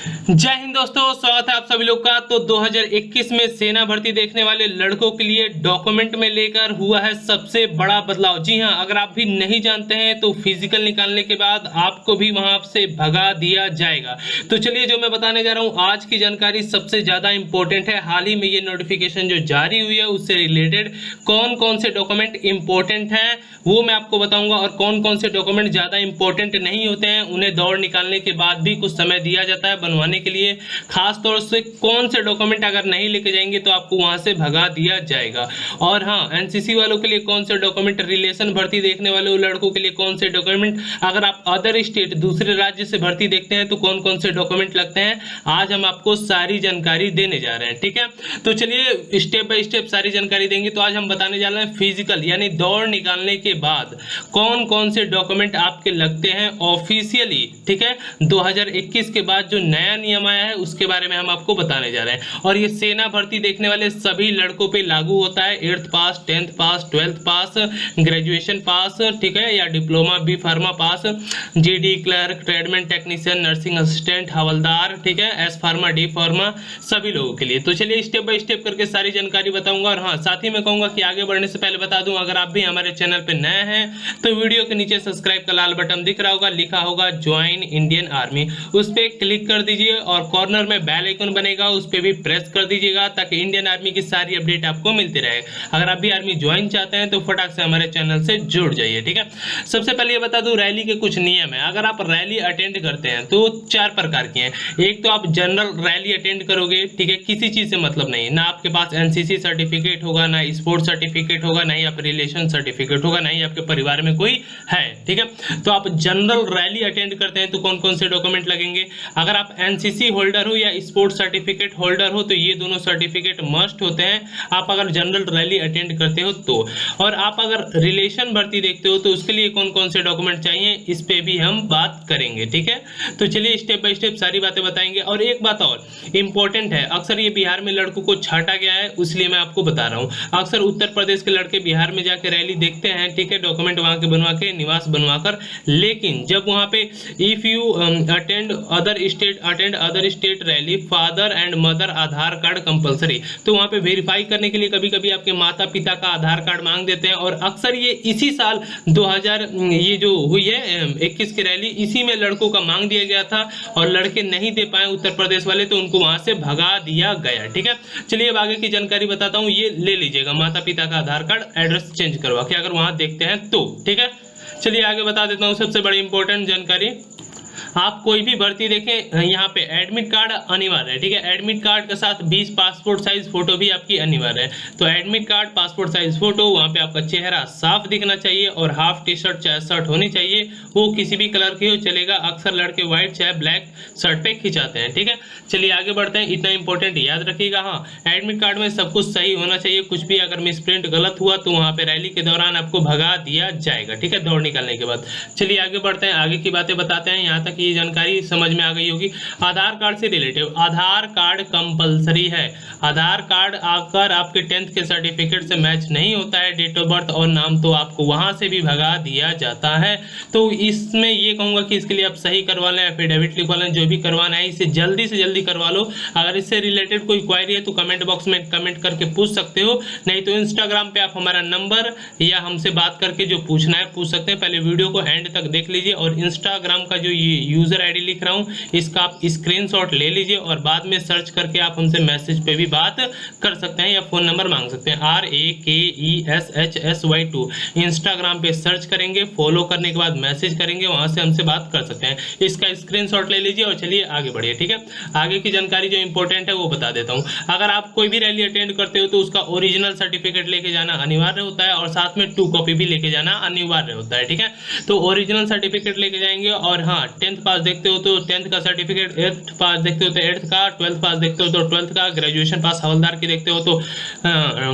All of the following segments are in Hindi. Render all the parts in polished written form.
जय हिंद दोस्तों, स्वागत है आप सभी लोग का। तो 2021 में सेना भर्ती देखने वाले लड़कों के लिए डॉक्यूमेंट में लेकर हुआ है सबसे बड़ा बदलाव। जी हां, अगर आप भी नहीं जानते हैं तो फिजिकल निकालने के बाद आपको भी वहां से भगा दिया जाएगा। तो चलिए, जो मैं बताने जा रहा हूं आज की जानकारी सबसे ज्यादा इंपॉर्टेंट है। हाल ही में ये नोटिफिकेशन जो जारी हुई है उससे रिलेटेड कौन कौन से डॉक्यूमेंट इंपॉर्टेंट हैं वो मैं आपको बताऊंगा, और कौन कौन से डॉक्यूमेंट ज्यादा इंपॉर्टेंट नहीं होते हैं, उन्हें दौड़ निकालने के बाद भी कुछ समय दिया जाता है बनवाने के लिए। खास तौर से कौन से डॉक्यूमेंट अगर नहीं लेके जाएंगे तो आपको वहां से भगा दिया जाएगा। और हाँ, एनसीसी वालों के लिए कौन से डॉक्यूमेंट, रिलेशन भर्ती देखने वाले लड़कों के लिए कौन से डॉक्यूमेंट, अगर आप अदर स्टेट दूसरे राज्य से भर्ती देखते हैं तो कौन कौन से डॉक्यूमेंट लगते हैं, आज हम आपको सारी जानकारी देने जा रहे हैं। ठीक है, तो चलिए स्टेप बाय स्टेप सारी जानकारी देंगे। तो आज हम बताने जा रहे हैं फिजिकल यानी दौड़ निकालने के बाद कौन कौन से डॉक्यूमेंट आपके लगते हैं ऑफिशियली। ठीक है, 2021 के बाद जो नया नियम आया है उसके बारे में हम आपको बताने जा रहे हैं, और ये सेना भर्ती देखने वाले सभी लड़कों पे लागू होता है। 8th पास, 10th पास, 12th पास, ग्रेजुएशन पास, ठीक है, या diploma, B pharma pass, GD clerk, tradesman technician, nursing assistant, हवलदार, ठीक है, एस फार्मा, डी फार्मा, सभी लोगों के लिए। तो चलिए स्टेप बाय स्टेप करके सारी जानकारी बताऊंगा। और हाँ, साथ ही मैं कहूंगा कि आगे बढ़ने से पहले बता दूं, अगर आप भी हमारे चैनल पे नए हैं तो वीडियो के नीचे सब्सक्राइब का लाल बटन दिख रहा होगा, लिखा होगा ज्वाइन इंडियन आर्मी, उस पर क्लिक कर दीजिए और कॉर्नर में बेल आइकन बनेगा उस पर भी प्रेस कर दीजिएगा ताकि इंडियन आर्मी की सारी अपडेट आपको मिलती रहे। अगर आप भी आर्मी ज्वाइन चाहते हैं तो फटाक से हमारे चैनल से जुड़ जाइए। ठीक है, सबसे पहले ये बता दूं रैली के कुछ नियम है। अगर आप रैली अटेंड करते हैं तो 4 प्रकार की हैं। एक तो आप जनरल रैली अटेंड करोगे, ठीक है, किसी चीज से मतलब नहीं, ना आपके पास एनसीसी सर्टिफिकेट होगा, ना स्पोर्ट्स सर्टिफिकेट होगा, ना ही आप रिलेशन सर्टिफिकेट होगा, ना ही आपके परिवार में कोई है। ठीक है, तो आप जनरल रैली अटेंड करते हैं तो कौन कौन से डॉक्यूमेंट लगेंगे। अगर आप एनसीसी होल्डर हो या स्पोर्ट्स सर्टिफिकेट होल्डर हो तो ये दोनों सर्टिफिकेट मस्ट होते हैं, आप अगर जनरल रैली अटेंड करते हो तो। और आप अगर रिलेशन भर्ती देखते हो तो उसके लिए कौन कौन से डॉक्यूमेंट चाहिए इस पे भी हम बात करेंगे। ठीक है, तो चलिए स्टेप बाय स्टेप सारी बातें बताएंगे। और एक बात और इंपॉर्टेंट है, अक्सर ये बिहार में लड़कों को छांटा गया है इसलिए मैं आपको बता रहा हूँ। अक्सर उत्तर प्रदेश के लड़के बिहार में जाके रैली देखते हैं, ठीक है, डॉक्यूमेंट वहां के बनवा के, निवास बनवा कर, लेकिन जब वहां पे if you attend other state rally father and mother Aadhaar card compulsory, तो वहां पे वेरीफाई करने के लिए कभी कभी आपके माता पिता का आधार कार्ड मांग देते हैं। और अक्सर ये इसी साल 2000 ये जो हुई है 21 की रैली, इसी में लड़कों का मांग दिया गया था और लड़के नहीं दे पाए उत्तर प्रदेश वाले, तो उनको वहां से भगा दिया गया। ठीक है, चलिए अब आगे की जानकारी बताता हूँ। ये ले लीजिएगा माता पिता का आधार कार्ड एड्रेस चेंज करवा के, अगर वहां देखते हैं तो। ठीक है, चलिए आगे बता देता हूँ सबसे बड़ी इंपॉर्टेंट जानकारी। आप कोई भी भर्ती देखें, यहाँ पे एडमिट कार्ड अनिवार्य है। ठीक है, एडमिट कार्ड के साथ 20 पासपोर्ट साइज फोटो भी आपकी अनिवार्य है। तो admit card, passport size photo, वहाँ पे आपका चेहरा साफ दिखना चाहिए और हाफ टी शर्ट चाहे शर्ट होनी चाहिए, वो किसी भी कलर की हो चलेगा। अक्सर लड़के व्हाइट चाहे ब्लैक शर्ट पे खिंचाते हैं। ठीक है, चलिए आगे बढ़ते हैं, इतना इंपॉर्टेंट याद रखिएगा। हाँ, एडमिट कार्ड में सब कुछ सही होना चाहिए, कुछ भी अगर मिसप्रिंट गलत हुआ तो वहाँ पे रैली के दौरान आपको भगा दिया जाएगा। ठीक है, दौड़ निकालने के बाद। चलिए आगे बढ़ते हैं, आगे की बातें बताते हैं। यहाँ तक ये जानकारी समझ में आ गई होगी। आधार कार्ड से रिलेटिव, आधार कार्ड कंपलसरी है। आधार कार्ड आकर आपके 10th के सर्टिफिकेट से मैच नहीं होता है, डेट ऑफ बर्थ और नाम, तो आपको वहां से भी भगा दिया जाता है। तो इसमें ये कहूंगा कि इसके लिए आप सही करवा लें, एफिडेविट लिखवा लें, जो भी करवाना है इसे जल्दी से जल्दी करवा लो। अगर इससे रिलेटेड कोई क्वायरी है तो कमेंट बॉक्स में कमेंट करके पूछ सकते हो, नहीं तो इंस्टाग्राम पे आप हमारा नंबर या हमसे बात करके जो पूछना है पूछ सकते हैं। पहले वीडियो को एंड तक देख लीजिए और इंस्टाग्राम का जो ये यूजर आईडी लिख रहा हूं इसका आप स्क्रीनशॉट ले लीजिए और बाद में सर्च करके आप हमसे मैसेज पे भी बात कर सकते हैं या फोन नंबर मांग सकते हैं। RAKESHSY2 इंस्टाग्राम पे सर्च करेंगे, फॉलो करने के बाद मैसेज करेंगे, वहां से हमसे बात कर सकते हैं। इसका स्क्रीनशॉट ले लीजिए और चलिए आगे बढ़िए। ठीक है, आगे की जानकारी जो इंपॉर्टेंट है वो बता देता हूँ। अगर आप कोई भी रैली अटेंड करते हो तो उसका ओरिजिनल सर्टिफिकेट लेके जाना अनिवार्य होता है और साथ में 2 कॉपी भी लेके जाना अनिवार्य होता है। ठीक है, तो ओरिजिनल सर्टिफिकेट लेके जाएंगे। और हाँ, 10th पास देखते हो तो 10th का सर्टिफिकेट, 8th पास देखते हो तो 8th का, 12th पास देखते हो तो 12th का, ग्रेजुएशन पास हवलदार की देखते हो तो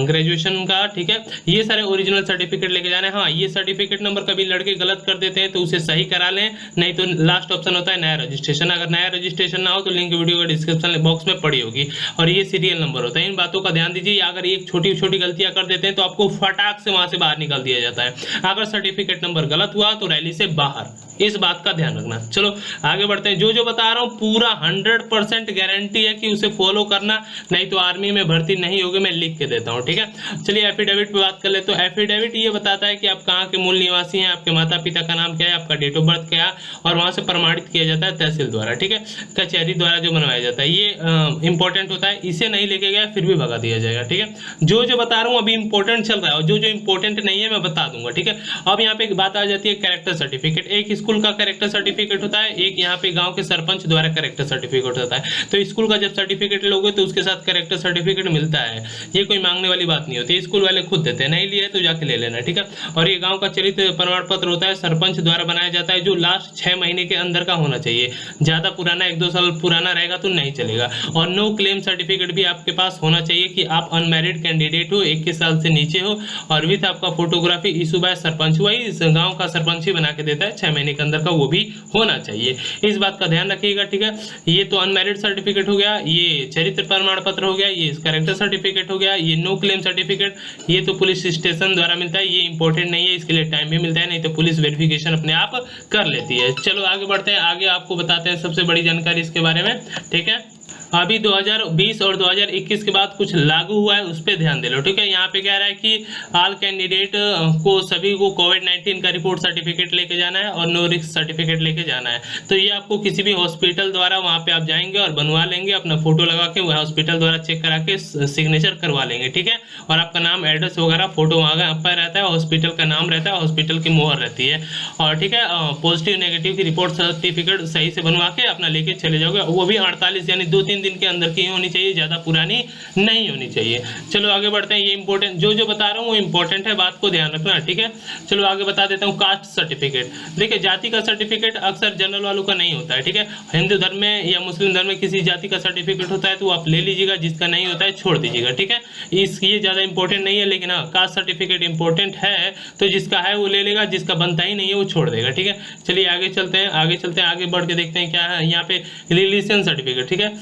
ग्रेजुएशन का। ठीक है, ये सारे ओरिजिनल सर्टिफिकेट लेके जाने। हाँ, ये सर्टिफिकेट नंबर कभी लड़के गलत कर देते हैं तो उसे सही करा लें, नहीं तो लास्ट ऑप्शन होता है नया रजिस्ट्रेशन। अगर नया रजिस्ट्रेशन ना हो तो लिंक वीडियो का डिस्क्रिप्शन बॉक्स में पड़ी होगी और ये सीरियल नंबर होता है। इन बातों का ध्यान दीजिए। अगर ये छोटी छोटी गलतियां कर देते हैं तो आपको फटाक से वहां से बाहर निकाल दिया जाता है। अगर सर्टिफिकेट नंबर गलत हुआ तो रैली से बाहर, इस बात का ध्यान रखना। चलो आगे बढ़ते हैं। जो जो बता रहा हूँ पूरा 100% गारंटी है कि उसे फॉलो करना, नहीं तो आर्मी में भर्ती नहीं होगी, मैं लिख के देता हूँ, ठीक है। चलिए एफिडेविट पे बात कर ले। तो एफिडेविट ये बताता है कि आप कहाँ के मूल निवासी हैं, आपके माता पिता का नाम क्या है, आपका डेट ऑफ बर्थ क्या है, और वहाँ से प्रमाणित किया जाता है तहसील द्वारा, ठीक है, कचहरी द्वारा जो बनवाया जाता है। ये इंपॉर्टेंट होता है, इसे नहीं लेके गया फिर भी भगा दिया जाएगा, ठीक है। जो जो बता रहा हूँ अभी इंपॉर्टेंट चल रहा है, और जो जो इंपॉर्टेंट नहीं है मैं बता दूंगा, ठीक है। अब यहाँ पे एक बात आ जाती है कैरेक्टर सर्टिफिकेट। एक स्कूल का कैरेक्टर सर्टिफिकेट होता है, एक यहाँ पे गांव के सरपंच द्वारा कैरेक्टर सर्टिफिकेट होता है। तो स्कूल का जब सर्टिफिकेट लोगे तो उसके साथ कैरेक्टर सर्टिफिकेट मिलता है, ये कोई मांगने वाली बात नहीं होती, स्कूल वाले खुद देते हैं, नहीं लिए तो जाके ले लेना, ठीक है। और ये गांव का चरित्र प्रमाण पत्र होता है, सरपंच द्वारा बनाया जाता है, जो लास्ट 6 महीने के अंदर का होना चाहिए, ज्यादा पुराना 1-2 साल पुराना रहेगा तो नहीं चलेगा। और नो क्लेम सर्टिफिकेट भी आपके पास होना चाहिए कि आप अनमैरिड कैंडिडेट हो, 21 साल से नीचे हो, और विथ आपका फोटोग्राफी इशू बाय सरपंच, वही गांव का सरपंच ही बना के देता है, 6 महीने के अंदर का वो भी होना चाहिए, इस बात का ध्यान रखिएगा, ठीक है। ये तो अनमैरिड सर्टिफिकेट हो गया, ये चरित्र प्रमाण पत्र हो गया, ये कैरेक्टर सर्टिफिकेट हो गया, ये नो क्लेम सर्टिफिकेट, ये तो पुलिस स्टेशन द्वारा मिलता है, ये इंपॉर्टेंट नहीं है, इसके लिए टाइम भी मिलता है, नहीं तो पुलिस वेरिफिकेशन अपने आप कर लेती है। चलो आगे बढ़ते हैं, आगे आपको बताते हैं सबसे बड़ी जानकारी इसके बारे में, ठीक है। अभी 2020 और 2021 के बाद कुछ लागू हुआ है, उस पर ध्यान दे लो, ठीक है। यहाँ पे कह रहा है कि ऑल कैंडिडेट को सभी को कोविड-19 का रिपोर्ट सर्टिफिकेट लेके जाना है और नो रिस्क सर्टिफिकेट लेके जाना है। तो ये आपको किसी भी हॉस्पिटल द्वारा वहाँ पे आप जाएंगे और बनवा लेंगे, अपना फोटो लगा के वह हॉस्पिटल द्वारा चेक करा के सिग्नेचर करवा लेंगे, ठीक है। और आपका नाम, एड्रेस वगैरह, फोटो वहाँ पर रहता है, हॉस्पिटल का नाम रहता है, हॉस्पिटल की मोहर रहती है, और ठीक है, पॉजिटिव नेगेटिव की रिपोर्ट सर्टिफिकेट सही से बनवा के अपना लेके चले जाओगे, वो भी 48 यानी 2-3 दिन के अंदर की होनी चाहिए, ज्यादा पुरानी नहीं होनी चाहिए। चलो आगे बढ़ते हैं, ये इंपॉर्टेंट जो जो बता रहा हूँ वो इंपॉर्टेंट है, बात को ध्यान रखना, ठीक है। चलो आगे बता देता हूँ कास्ट सर्टिफिकेट। देखिए जाति का सर्टिफिकेट अक्सर जनरल वालों का नहीं होता है, ठीक है। हिंदू धर्म में या मुस्लिम धर्म में किसी जाति का सर्टिफिकेट होता है तो आप ले लीजिएगा, जिसका नहीं होता है छोड़ दीजिएगा, ठीक है। ये ज्यादा इंपॉर्टेंट नहीं है, लेकिन हाँ कास्ट सर्टिफिकेट इंपॉर्टेंट है, तो जिसका है वो ले लेगा, जिसका बनता ही नहीं है वो छोड़ देगा, ठीक है। चलिए आगे चलते हैं, आगे बढ़ के देखते हैं क्या है यहाँ पे। रिलीजियन सर्टिफिकेट, ठीक है,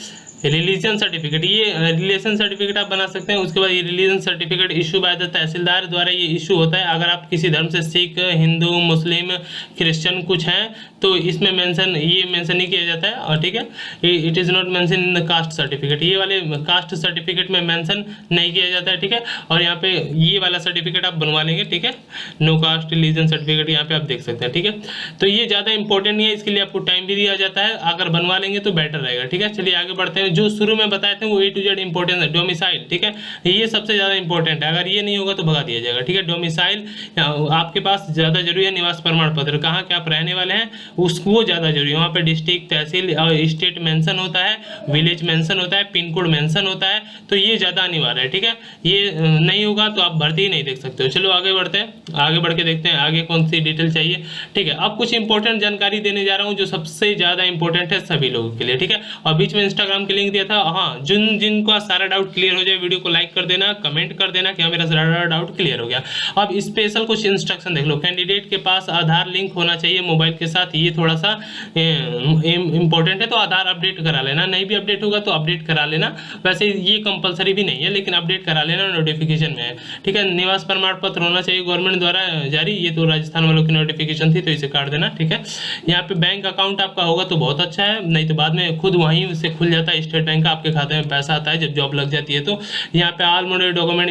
रिलीजन सर्टिफिकेट, ये रिलेशन सर्टिफिकेट आप बना सकते हैं। उसके बाद ये religion certificate issue by the tehsildar द्वारा ये इशू होता है अगर आप किसी धर्म से सिख, हिंदू, मुस्लिम, क्रिश्चियन कुछ हैं तो इसमें मेंशन नहीं किया जाता है, और ठीक है, it is not mention in the caste certificate, ये वाले कास्ट सर्टिफिकेट में मेंशन नहीं किया जाता है, ठीक है। और यहाँ पे ये वाला सर्टिफिकेट आप बनवा लेंगे, ठीक है, नो कास्ट रिलीजन सर्टिफिकेट यहाँ पे आप देख सकते हैं, ठीक है। तो ये ज़्यादा इंपॉर्टेंट नहीं है, इसके लिए आपको टाइम भी दिया जाता है, अगर बनवा लेंगे तो बेटर रहेगा, ठीक है। चलिए आगे बढ़ते हैं। जो शुरू में बताए थे वो A to Z इंपॉर्टेंट है। डोमिसाइल, ठीक है, ये सबसे ज्यादा इंपॉर्टेंट है, अगर ये नहीं होगा तो भगा दिया जाएगा, ठीक है। डोमिसाइल आपके पास ज्यादा जरूरी है, निवास प्रमाण पत्र, कहाँ के आप रहने वाले हैं उसको ज्यादा जरूरी है, वहाँ पे डिस्ट्रिक्ट, तहसील और स्टेट मेंशन होता है, विलेज मेंशन होता है, पिन कोड मेंशन होता है, तो ये ज्यादा अनिवार्य है, ठीक है। ये नहीं होगा तो आप भर्ती ही नहीं देख सकते हो। चलो आगे बढ़ते हैं, आगे बढ़ के देखते हैं आगे कौन सी डिटेल चाहिए, ठीक है। अब कुछ इंपॉर्टेंट जानकारी देने जा रहा हूँ जो सबसे ज्यादा इंपॉर्टेंट है सभी लोगों के लिए, ठीक है। और बीच में इंस्टाग्राम की लिंक दिया था, हाँ, जिनका सारा डाउट क्लियर हो जाए वीडियो को लाइक कर देना, कमेंट कर देना कि हाँ मेरा सारा डाउट क्लियर हो गया। अब स्पेशल कुछ इंस्ट्रक्शन देख लो। कैंडिडेट के पास आधार लिंक होना चाहिए मोबाइल के साथ, ये थोड़ा सा इंपॉर्टेंट है, तो आधार अपडेट करा लेना, नहीं भी अपडेट होगा तो अपडेट करा लेना, वैसे ये कंपलसरी भी नहीं है लेकिन अपडेट करा लेना, नोटिफिकेशन में है, ठीक है। निवास प्रमाण पत्र होना चाहिए गवर्नमेंट द्वारा जारी, ये तो राजस्थान वालों की नोटिफिकेशन थी तो इसे काट देना, ठीक है। यहाँ पे बैंक अकाउंट आपका होगा तो बहुत अच्छा है, नहीं तो बाद में खुद वहीं से खुल जाता है, स्टेट बैंक का आपके खाते में पैसा आता है जब जॉब लग जाती है। तो यहाँ पे all moded document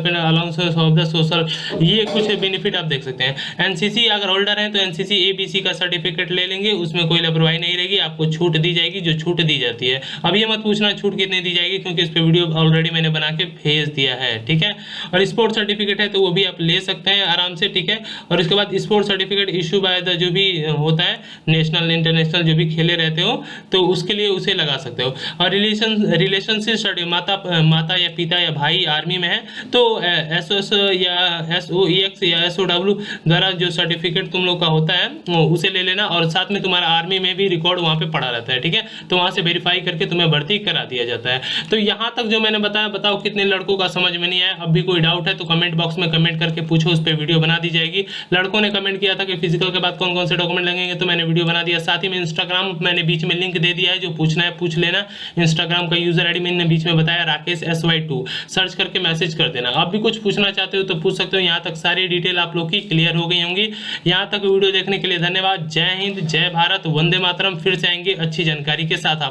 allowance of the social, ये कुछ बेनिफिट आप देख सकते हैं। एनसीसी अगर होल्डर हैं तो एनसीसी एबीसी का सर्टिफिकेट ले लेंगे, उसमें कोई लापरवाही नहीं रहेगी, आपको छूट दी जाएगी जो छूट दी जाती है। अब ये मत पूछना छूट कितनी दी जाएगी क्योंकि इस पे वीडियो ऑलरेडी मैंने बना के भेज दिया है, ठीक है। और स्पोर्ट सर्टिफिकेट है तो वो भी आप ले सकते हैं आराम से, ठीक है। और इसके बाद sport certificate issue by the जो भी होता है नेशनल इंटरनेशनल जो भी खेले रहते हो तो उसके लिए उसे लगा सकते हो। और रिलेशनशिप सर्टिफिकेट, माता या पिता या भाई आर्मी में है तो एसओएस या एसओईएक्स या एसओडब्ल्यू द्वारा जो सर्टिफिकेट तुम लोग का होता है उसे ले लेना, और साथ में तुम्हारा आर्मी में भी रिकॉर्ड वहाँ पे पड़ा रहता है, ठीक है। तो वहाँ से वेरीफाई करके तुम्हें भर्ती करा दिया जाता है। तो यहाँ तक जो मैंने बताया, बताओ कितने लड़कों का समझ में नहीं आया। अब भी कोई डाउट है तो कमेंट बॉक्स में कमेंट करके पूछो, उस पर वीडियो बना दी जाएगी। लड़कों ने कमेंट किया था कि फिजिकल के बाद कौन कौन से डॉक्यूमेंट लगेंगे, तो मैंने वीडियो बना दिया। साथ ही में इंस्टाग्राम मैंने बीच में लिंक दे दिया है, जो पूछना है पूछ लेना, इंस्टाग्राम का यूजर आईडी मैंने बीच में बताया राकेश SY2, सर्च करके मैसेज कर देना। आप भी कुछ पूछना चाहते हो तो पूछ सकते हो। यहाँ तक सारी डिटेल आप लोग की क्लियर हो गई होंगी। यहाँ तक वीडियो देखने के लिए धन्यवाद। जय हिंद, जय भारत, वंदे मातरम। फिर से आएंगे अच्छी जानकारी के साथ आप